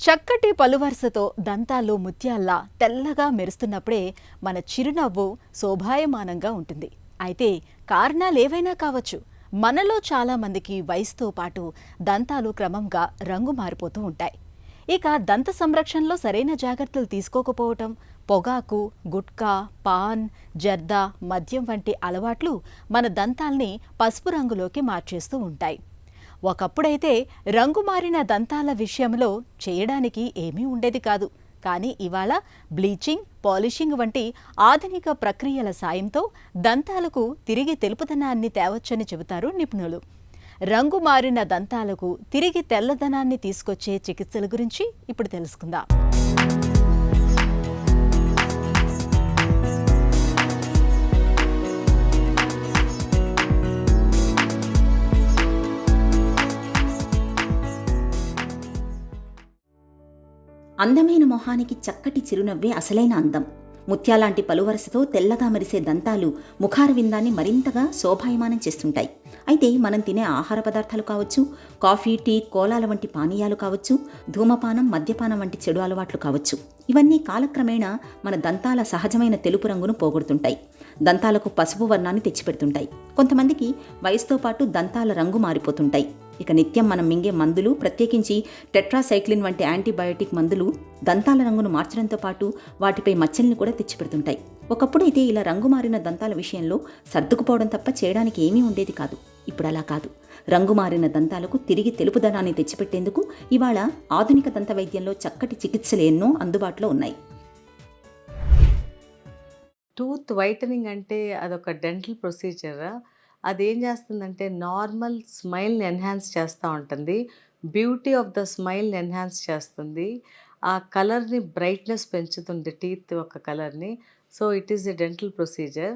చక్కటి పలువరుసతో దంతాల్లో ముత్యాల్లా తెల్లగా మెరుస్తున్నప్పుడే మన చిరునవ్వు శోభాయమానంగా ఉంటుంది. అయితే కారణాలేవైనా కావచ్చు, మనలో చాలామందికి వయసుతో పాటు దంతాలు క్రమంగా రంగు మారిపోతూ ఉంటాయి. ఇక దంత సంరక్షణలో సరైన జాగ్రత్తలు తీసుకోకపోవటం, పొగాకు, గుట్కా, పాన్, జర్దా, మద్యం వంటి అలవాట్లు మన దంతాల్ని పసుపు రంగులోకి మార్చేస్తూ ఉంటాయి. ఒకప్పుడైతే రంగు మారిన దంతాల విషయంలో చేయడానికి ఏమీ ఉండేది కాదు. కానీ ఇవాళ బ్లీచింగ్, పాలిషింగ్ వంటి ఆధునిక ప్రక్రియల సాయంతో దంతాలకు తిరిగి తెలుపుదనాన్ని తేవచ్చని చెబుతారు నిపుణులు. రంగు మారిన దంతాలకు తిరిగి తెల్లదనాన్ని తీసుకొచ్చే చికిత్సల గురించి ఇప్పుడు తెలుసుకుందాం. అందమైన మొహానికి చక్కటి చిరునవ్వే అసలైన అందం. ముత్యాలాంటి పలువరసతో తెల్లగా మెరిసే దంతాలు ముఖార విందాన్ని మరింతగా శోభాయమానం చేస్తుంటాయి. అయితే మనం తినే ఆహార పదార్థాలు కావచ్చు, కాఫీ, టీ, కోలాల వంటి పానీయాలు కావచ్చు, ధూమపానం, మద్యపానం వంటి చెడు అలవాట్లు కావచ్చు, ఇవన్నీ కాలక్రమేణా మన దంతాల సహజమైన తెలుపు రంగును పోగొడుతుంటాయి. దంతాలకు పసుపు వర్ణాన్ని తెచ్చిపెడుతుంటాయి. కొంతమందికి వయసుతో పాటు దంతాల రంగు మారిపోతుంటాయి. ఇక నిత్యం మనం మింగే మందులు, ప్రత్యేకించి టెట్రాసైక్లిన్ వంటి యాంటీబయాటిక్ మందులు దంతాల రంగును మార్చడంతో పాటు వాటిపై మచ్చల్ని కూడా తెచ్చిపెడుతుంటాయి. ఒకప్పుడైతే ఇలా రంగు మారిన దంతాల విషయంలో సర్దుకుపోవడం తప్ప చేయడానికి ఏమీ ఉండేది కాదు. ఇప్పుడు అలా కాదు. రంగు మారిన దంతాలకు తిరిగి తెలుపుదనాన్ని తెచ్చిపెట్టేందుకు ఇవాళ ఆధునిక దంత వైద్యంలో చక్కటి చికిత్సలు ఎన్నో అందుబాటులో ఉన్నాయి. టూత్ వైటనింగ్ అంటే అదొక డెంటల్ ప్రొసీజర్. అదేం చేస్తుందంటే నార్మల్ స్మైల్ని ఎన్హాన్స్ చేస్తూ ఉంటుంది. బ్యూటీ ఆఫ్ ద స్మైల్ని ఎన్హాన్స్ చేస్తుంది. ఆ కలర్ని బ్రైట్నెస్ పెంచుతుంది, టీత్ యొక్క కలర్ని. So it is a dental procedure.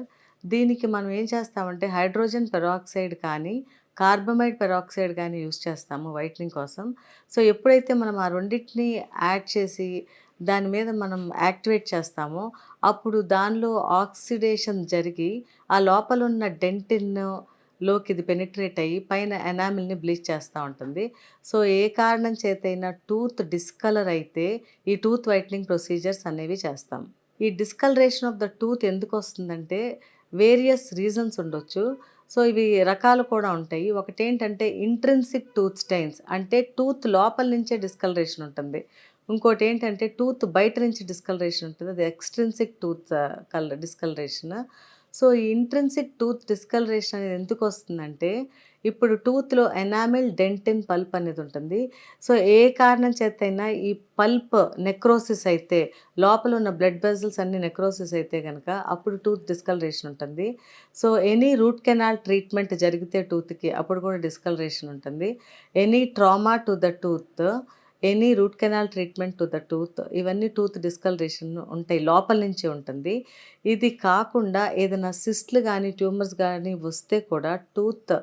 దీనికి మనం ఏం చేస్తామంటే హైడ్రోజన్ పెరాక్సైడ్ కానీ కార్బమైడ్ పెరాక్సైడ్ కానీ యూస్ చేస్తాము వైటనింగ్ కోసం. సో ఎప్పుడైతే మనం ఆ రెండింటిని యాడ్ చేసి దాని మీద మనం యాక్టివేట్ చేస్తామో అప్పుడు దానిలో ఆక్సిడేషన్ జరిగి ఆ లోపల ఉన్న డెంటిన్లోకి ఇది పెనిట్రేట్ అయ్యి పైన ఎనామిల్ని బ్లీచ్ చేస్తూ ఉంటుంది. సో ఏ కారణం చేతైనా టూత్ డిస్కలర్ అయితే ఈ టూత్ వైటనింగ్ ప్రొసీజర్స్ అనేవి చేస్తాం. ఈ డిస్కలరేషన్ ఆఫ్ ద టూత్ ఎందుకు వస్తుందంటే వేరియస్ రీజన్స్ ఉండొచ్చు. సో ఇవి రకాలు కూడా ఉంటాయి. ఒకటేంటంటే ఇంట్రిన్సిక్ టూత్ స్టెయిన్స్, అంటే టూత్ లోపల నుంచే డిస్కలరేషన్ ఉంటుంది. ఇంకోటి ఏంటంటే టూత్ బయట నుంచి డిస్కలరేషన్ ఉంటుంది, అది ఎక్స్ట్రిన్సిక్ టూత్ డిస్కలరేషన్. సో ఈ ఇంట్రిన్సిక్ టూత్ డిస్కలరేషన్ అనేది ఎందుకు వస్తుందంటే ఇప్పుడు టూత్లో ఎనామిల్, డెంటిన్, పల్ప్ అనేది ఉంటుంది. సో ఏ కారణం చేతైనా ఈ పల్ప్ నెక్రోసిస్ అయితే, లోపల ఉన్న బ్లడ్ వెజల్స్ అన్ని నెక్రోసిస్ అయితే కనుక అప్పుడు టూత్ డిస్కలరేషన్ ఉంటుంది. So any root canal treatment జరిగితే టూత్కి అప్పుడు కూడా డిస్కలరేషన్ ఉంటుంది. Any trauma to the tooth, any root canal treatment to the tooth, ఇవన్నీ టూత్ డిస్కలరేషన్ ఉంటాయి, లోపల నుంచి ఉంటుంది. ఇది కాకుండా ఏదైనా సిస్ట్లు కానీ ట్యూమర్స్ కానీ వస్తే కూడా tooth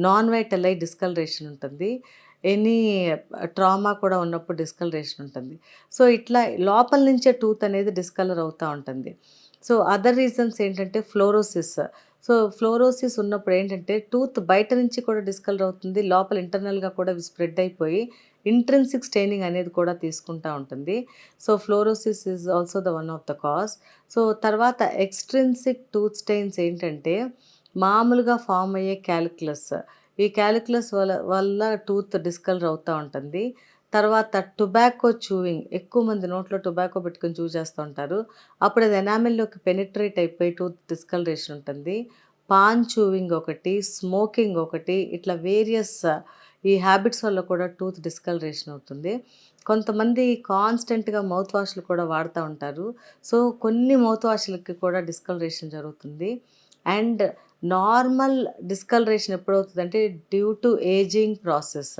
non vital I discolouration ఉంటుంది. ఎనీ ట్రామా కూడా ఉన్నప్పుడు డిస్కలరేషన్ ఉంటుంది. సో ఇట్లా లోపల నుంచే టూత్ అనేది డిస్కలర్ అవుతూ ఉంటుంది. సో అదర్ రీజన్స్ ఏంటంటే ఫ్లోరోసిస్. సో ఫ్లోరోసిస్ ఉన్నప్పుడు ఏంటంటే టూత్ బయట నుంచి కూడా డిస్కలర్ అవుతుంది, లోపల ఇంటర్నల్గా కూడా స్ప్రెడ్ అయిపోయి ఇంట్రిన్సిక్ స్టెయినింగ్ అనేది కూడా తీసుకుంటూ ఉంటుంది. So fluorosis is also the one of the cause. So తర్వాత ఎక్స్ట్రిన్సిక్ టూత్ స్టెయిన్స్ ఏంటంటే మామూలుగా ఫామ్ అయ్యే క్యాలిక్యులస్. ఈ క్యాలిక్యులస్ వల్ల టూత్ డిస్కలర్ అవుతూ ఉంటుంది. తర్వాత టొబాకో చూయింగ్, ఎక్కువ మంది నోట్లో టొబాకో పెట్టుకొని చూ చేస్తూ ఉంటారు, అప్పుడు అది ఎనామిల్లోకి పెనిట్రేట్ అయిపోయి టూత్ డిస్కలరేషన్ ఉంటుంది. పాన్ చూయింగ్ ఒకటి, స్మోకింగ్ ఒకటి, ఇట్లా వేరియస్ ఈ హ్యాబిట్స్ వల్ల కూడా టూత్ డిస్కలరేషన్ అవుతుంది. కొంతమంది కాన్స్టెంట్గా మౌత్ వాష్లు కూడా వాడుతూ ఉంటారు. సో కొన్ని మౌత్ వాష్లకి కూడా డిస్కలరేషన్ జరుగుతుంది. అండ్ నార్మల్ డిస్కలరేషన్ ఎప్పుడవుతుందంటే డ్యూ టు ఏజింగ్ ప్రాసెస్.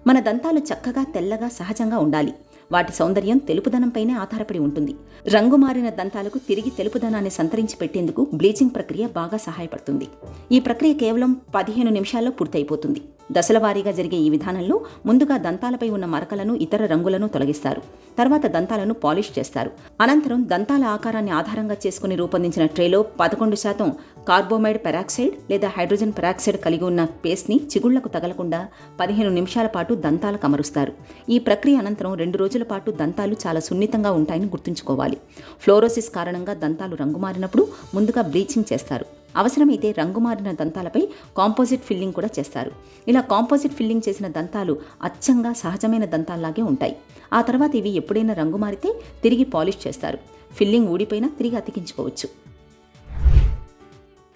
మన దంతాలు చక్కగా తెల్లగా సహజంగా ఉండాలి. వాటి సౌందర్యం తెలుపుదనంపైనే ఆధారపడి ఉంటుంది. రంగు మారిన దంతాలకు తిరిగి తెలుపుదనాన్ని సంతరించి పెట్టేందుకు బ్లీచింగ్ ప్రక్రియ బాగా సహాయపడుతుంది. ఈ ప్రక్రియ కేవలం 15 నిమిషాల్లో పూర్తయిపోతుంది. దశల వారీగా జరిగే ఈ విధానంలో ముందుగా దంతాలపై ఉన్న మరకలను ఇతర రంగులను తొలగిస్తారు. తర్వాత దంతాలను పాలిష్ చేస్తారు. అనంతరం దంతాల ఆకారాన్ని ఆధారంగా చేసుకుని రూపొందించిన ట్రేలో 11% కార్బోమైడ్ పెరాక్సైడ్ లేదా హైడ్రోజన్ పెరాక్సైడ్ కలిగి ఉన్న పేస్ట్ని చిగుళ్లకు తగలకుండా 15 నిమిషాల పాటు దంతాలకు అమరుస్తారు. ఈ ప్రక్రియ అనంతరం 2 రోజుల పాటు దంతాలు చాలా సున్నితంగా ఉంటాయని గుర్తుంచుకోవాలి. ఫ్లోరోసిస్ కారణంగా దంతాలు రంగు మారినప్పుడు ముందుగా బ్లీచింగ్ చేస్తారు. అవసరమైతే రంగు మారిన దంతాలపై కాంపోజిట్ ఫిల్లింగ్ కూడా చేస్తారు. ఇలా కాంపోజిట్ ఫిల్లింగ్ చేసిన దంతాలు అచ్చంగా సహజమైన దంతాల్లాగే ఉంటాయి. ఆ తర్వాత ఇవి ఎప్పుడైనా రంగు మారితే తిరిగి పాలిష్ చేస్తారు. ఫిల్లింగ్ ఊడిపోయినా తిరిగి అతికించుకోవచ్చు.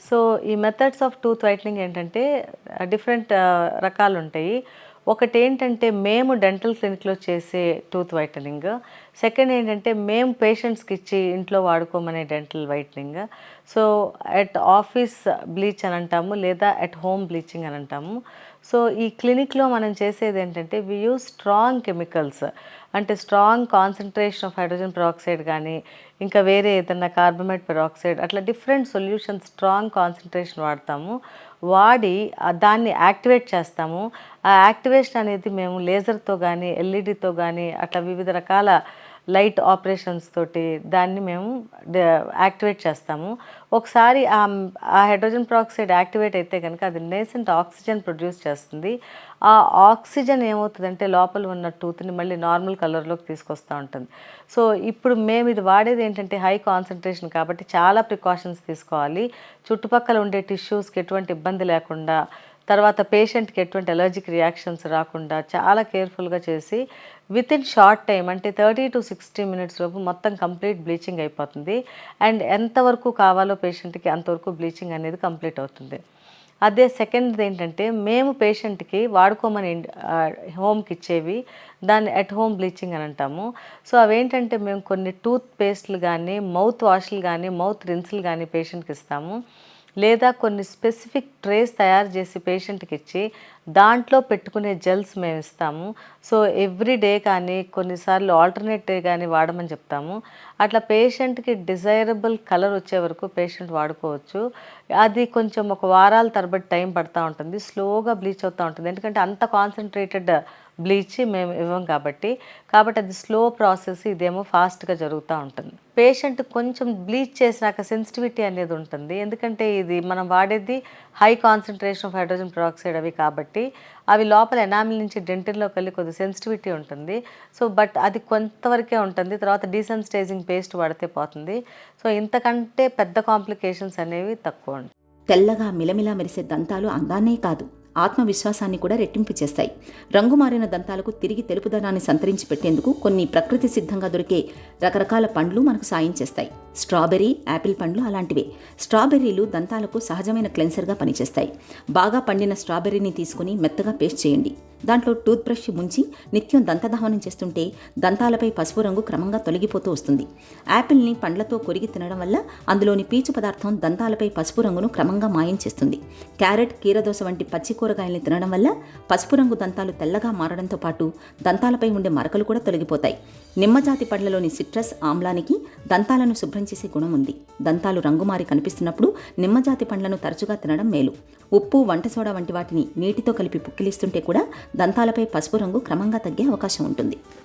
సో ఈ మెథడ్స్ ఆఫ్ టూత్ వైట్నింగ్ ఏంటంటే డిఫరెంట్ రకాలు ఉంటాయి. ఒకటి ఏంటంటే మేము డెంటల్ క్లినిక్లో చేసే టూత్ వైటనింగ్. సెకండ్ ఏంటంటే మేము పేషెంట్స్కి ఇచ్చి ఇంట్లో వాడుకోమనే dental whitening. So at office bleach అని అంటాము, లేదా ఎట్ హోమ్ బ్లీచింగ్ అని అంటాము. సో ఈ క్లినిక్లో మనం చేసేది ఏంటంటే వి యూజ్ స్ట్రాంగ్ కెమికల్స్, అంటే strong concentration of hydrogen peroxide కానీ ఇంకా వేరే ఏదైనా కార్బోమైడ్ పెరాక్సైడ్ అట్లా డిఫరెంట్ సొల్యూషన్స్ స్ట్రాంగ్ కాన్సన్ట్రేషన్ వాడతాము. వాడి దాన్ని యాక్టివేట్ చేస్తాము. ఆ యాక్టివేషన్ అనేది మేము లేజర్తో కానీ ఎల్ఈడితో కానీ అట్లా వివిధ రకాల లైట్ ఆపరేషన్స్ తోటి దాన్ని మేము యాక్టివేట్ చేస్తాము. ఒకసారి ఆ హైడ్రోజన్ పెరాక్సైడ్ యాక్టివేట్ అయితే కనుక అది నేసెంట్ ఆక్సిజన్ ప్రొడ్యూస్ చేస్తుంది. ఆ ఆక్సిజన్ ఏమవుతుందంటే లోపల ఉన్న టూత్ని మళ్ళీ నార్మల్ కలర్లోకి తీసుకొస్తూ ఉంటుంది. సో ఇప్పుడు మేము ఇది వాడేది ఏంటంటే హై కాన్సన్ట్రేషన్ కాబట్టి చాలా ప్రికాషన్స్ తీసుకోవాలి. చుట్టుపక్కల ఉండే టిష్యూస్కి ఎటువంటి ఇబ్బంది లేకుండా, తర్వాత పేషెంట్కి ఎటువంటి అలర్జిక్ రియాక్షన్స్ రాకుండా చాలా కేర్ఫుల్గా చేసి విత్ ఇన్ షార్ట్ టైం అంటే 30 to 60 minutes లోపు మొత్తం కంప్లీట్ బ్లీచింగ్ అయిపోతుంది. అండ్ ఎంతవరకు కావాలో పేషెంట్కి అంతవరకు బ్లీచింగ్ అనేది కంప్లీట్ అవుతుంది. అదే సెకండ్ ఏంటంటే మేము పేషెంట్కి వాడుకోమని హోమ్కి ఇచ్చేవి దాన్ని ఎట్ హోమ్ బ్లీచింగ్ అని అంటాము. సో అవేంటంటే మేము కొన్ని టూత్ పేస్ట్లు కానీ మౌత్ వాష్లు కానీ మౌత్ రిన్స్లు కానీ పేషెంట్కి ఇస్తాము. లేదా కొన్ని స్పెసిఫిక్ ట్రేస్ తయారు చేసి పేషెంట్కి ఇచ్చి దాంట్లో పెట్టుకునే జెల్స్ మేము ఇస్తాము. సో ఎవ్రీ డే కానీ కొన్నిసార్లు ఆల్టర్నేట్ డే కానీ వాడమని చెప్తాము. అట్లా పేషెంట్కి డిజైరబుల్ కలర్ వచ్చే వరకు పేషెంట్ వాడుకోవచ్చు. అది కొంచెం ఒక వారాల తరబడి టైం పడుతూ ఉంటుంది, స్లోగా బ్లీచ్ అవుతూ ఉంటుంది. ఎందుకంటే అంత కాన్సన్ట్రేటెడ్ బ్లీచ్ మేము ఇవ్వం కాబట్టి అది స్లో ప్రాసెస్, ఇదేమో ఫాస్ట్గా జరుగుతూ ఉంటుంది. పేషెంట్ కొంచెం బ్లీచ్ చేసినాక సెన్సిటివిటీ అనేది ఉంటుంది. ఎందుకంటే ఇది మనం వాడేది high concentration of hydrogen peroxide అవి కాబట్టి అవి లోపల ఎనామిల్ నుంచి డెంటిన్లోకి వెళ్ళి కొద్ది సెన్సిటివిటీ ఉంటుంది. సో బట్ అది కొంతవరకే ఉంటుంది. తర్వాత డీసెన్సిటైజింగ్ పేస్ట్ వాడితే పోతుంది. సో ఇంతకంటే పెద్ద కాంప్లికేషన్స్ అనేవి తక్కువ ఉంటాయి. తెల్లగా మిలమిలా మెరిసే దంతాలు అందాన్నే కాదు, ఆత్మవిశ్వాసాన్ని కూడా రెట్టింపు చేస్తాయి. రంగు మారిన దంతాలకు తిరిగి తెలుపుదనాన్ని సంతరించి పెట్టేందుకు కొన్ని ప్రకృతి సిద్ధంగా దొరికే రకరకాల పండ్లు మనకు సాయం చేస్తాయి. స్ట్రాబెర్రీ, యాపిల్ పండ్లు అలాంటివే. స్ట్రాబెర్రీలు దంతాలకు సహజమైన క్లెన్సర్గా పనిచేస్తాయి. బాగా పండిన స్ట్రాబెర్రీని తీసుకుని మెత్తగా పేస్ట్ చేయండి. దాంట్లో టూత్ బ్రష్ ముంచి నిత్యం దంతధావనం చేస్తుంటే దంతాలపై పసుపు రంగు క్రమంగా తొలగిపోతూ వస్తుంది. యాపిల్ని పండ్లతో కొరిగి తినడం వల్ల అందులోని పీచు పదార్థం దంతాలపై పసుపు రంగును క్రమంగా మాయం చేస్తుంది. క్యారెట్, కీరదోస వంటి పచ్చి కూరగాయల్ని తినడం వల్ల పసుపు రంగు దంతాలు తెల్లగా మారడంతో పాటు దంతాలపై ఉండే మరకలు కూడా తొలగిపోతాయి. నిమ్మజాతి పండ్లలోని సిట్రస్ ఆమ్లానికి దంతాలను శుభ్రం చేసే గుణం ఉంది. దంతాలు రంగుమారి కనిపిస్తున్నప్పుడు నిమ్మజాతి పండ్లను తరచుగా తినడం మేలు. ఉప్పు, వంట సోడా వంటి వాటిని నీటితో కలిపి పుక్కిలిస్తుంటే కూడా దంతాలపై పసుపు రంగు క్రమంగా తగ్గే అవకాశం ఉంటుంది.